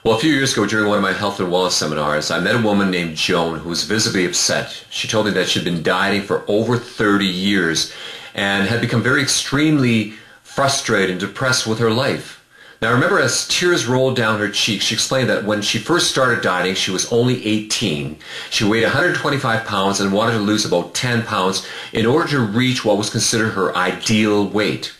Well, a few years ago during one of my health and wellness seminars, I met a woman named Joan who was visibly upset. She told me that she'd been dieting for over 30 years and had become very extremely frustrated and depressed with her life. Now, I remember as tears rolled down her cheeks, she explained that when she first started dieting, she was only 18. She weighed 125 pounds and wanted to lose about 10 pounds in order to reach what was considered her ideal weight.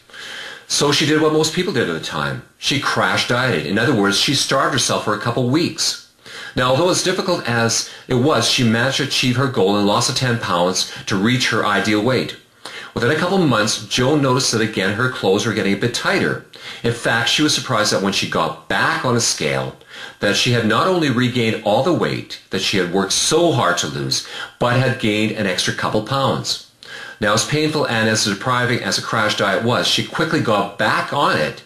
So she did what most people did at the time. She crash dieted. In other words, she starved herself for a couple weeks. Now, although as difficult as it was, she managed to achieve her goal and lost the 10 pounds to reach her ideal weight. Within a couple of months, Joan noticed that again her clothes were getting a bit tighter. In fact, she was surprised that when she got back on a scale, that she had not only regained all the weight that she had worked so hard to lose, but had gained an extra couple pounds. Now, as painful and as depriving as a crash diet was, she quickly got back on it.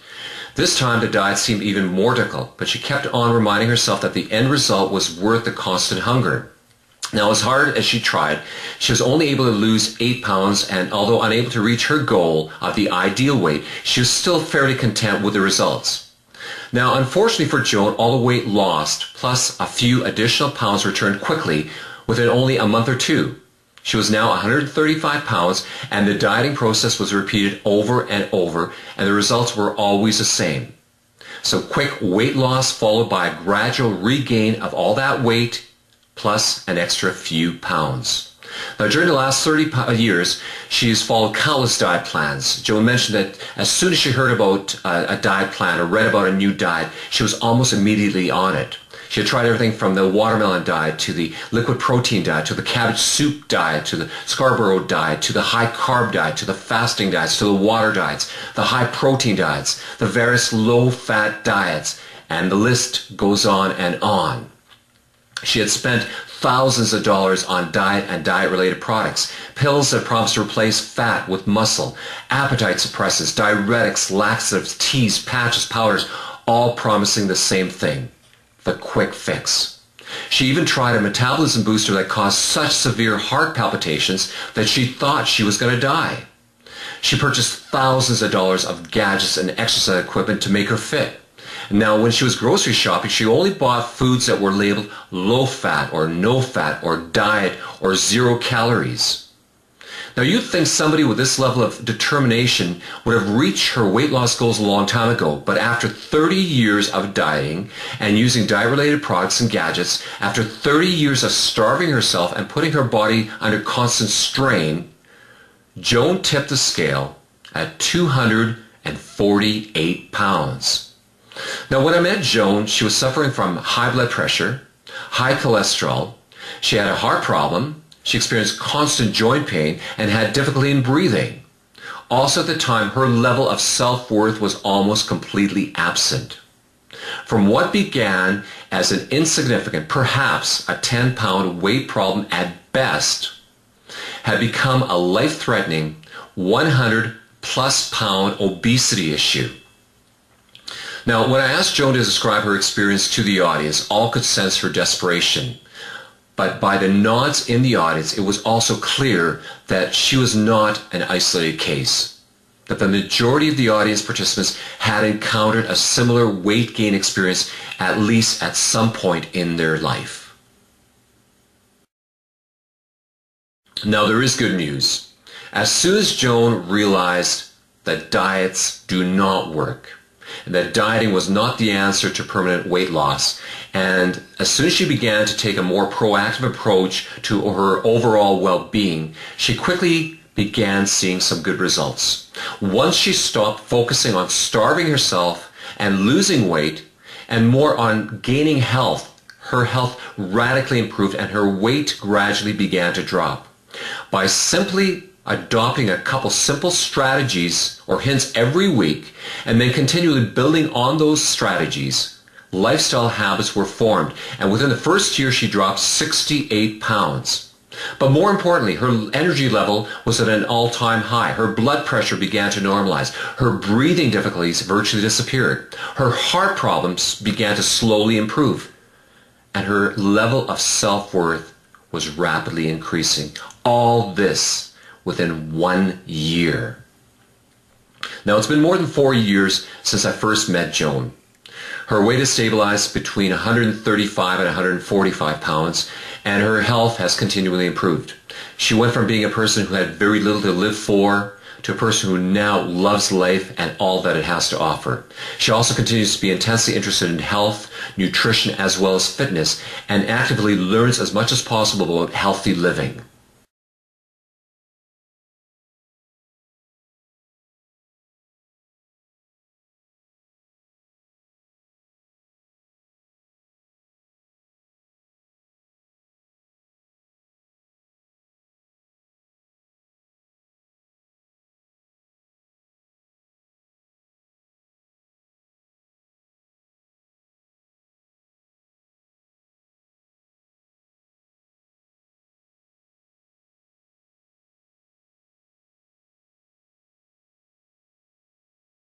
This time the diet seemed even more difficult, but she kept on reminding herself that the end result was worth the constant hunger. Now, as hard as she tried, she was only able to lose 8 pounds, and although unable to reach her goal of the ideal weight, she was still fairly content with the results. Now, unfortunately for Joan, all the weight lost, plus a few additional pounds returned quickly within only a month or two. She was now 135 pounds, and the dieting process was repeated over and over, and the results were always the same. So quick weight loss followed by a gradual regain of all that weight, plus an extra few pounds. Now, during the last 30 years, she's followed countless diet plans. Joan mentioned that as soon as she heard about a diet plan or read about a new diet, she was almost immediately on it. She had tried everything from the watermelon diet to the liquid protein diet to the cabbage soup diet to the Scarborough diet to the high carb diet to the fasting diets to the water diets, the high protein diets, the various low fat diets, and the list goes on and on. She had spent thousands of dollars on diet and diet-related products, pills that promised to replace fat with muscle, appetite suppressants, diuretics, laxatives, teas, patches, powders, all promising the same thing: the quick fix. She even tried a metabolism booster that caused such severe heart palpitations that she thought she was going to die. She purchased thousands of dollars of gadgets and exercise equipment to make her fit. Now, when she was grocery shopping, she only bought foods that were labeled low fat or no fat or diet or 0 calories. Now, you'd think somebody with this level of determination would have reached her weight loss goals a long time ago, but after 30 years of dieting and using diet-related products and gadgets, after 30 years of starving herself and putting her body under constant strain, Joan tipped the scale at 248 pounds. Now, when I met Joan, she was suffering from high blood pressure, high cholesterol, she had a heart problem, she experienced constant joint pain, and had difficulty in breathing. Also at the time, her level of self-worth was almost completely absent. From what began as an insignificant, perhaps a 10-pound weight problem at best, had become a life-threatening 100-plus pound obesity issue. Now, when I asked Joan to describe her experience to the audience, all could sense her desperation. But by the nods in the audience, it was also clear that she was not an isolated case, that the majority of the audience participants had encountered a similar weight gain experience at least at some point in their life. Now, there is good news. As soon as Joan realized that diets do not work, and that dieting was not the answer to permanent weight loss, and as soon as she began to take a more proactive approach to her overall well-being, she quickly began seeing some good results. Once she stopped focusing on starving herself and losing weight and more on gaining health, her health radically improved and her weight gradually began to drop. By simply adopting a couple simple strategies or hints every week and then continually building on those strategies, lifestyle habits were formed, and within the first year she dropped 68 pounds. But more importantly, her energy level was at an all-time high. Her blood pressure began to normalize. Her breathing difficulties virtually disappeared. Her heart problems began to slowly improve. And her level of self-worth was rapidly increasing. All this within 1 year. Now, it's been more than 4 years since I first met Joan. Her weight has stabilized between 135 and 145 pounds, and her health has continually improved. She went from being a person who had very little to live for to a person who now loves life and all that it has to offer. She also continues to be intensely interested in health, nutrition, as well as fitness, and actively learns as much as possible about healthy living.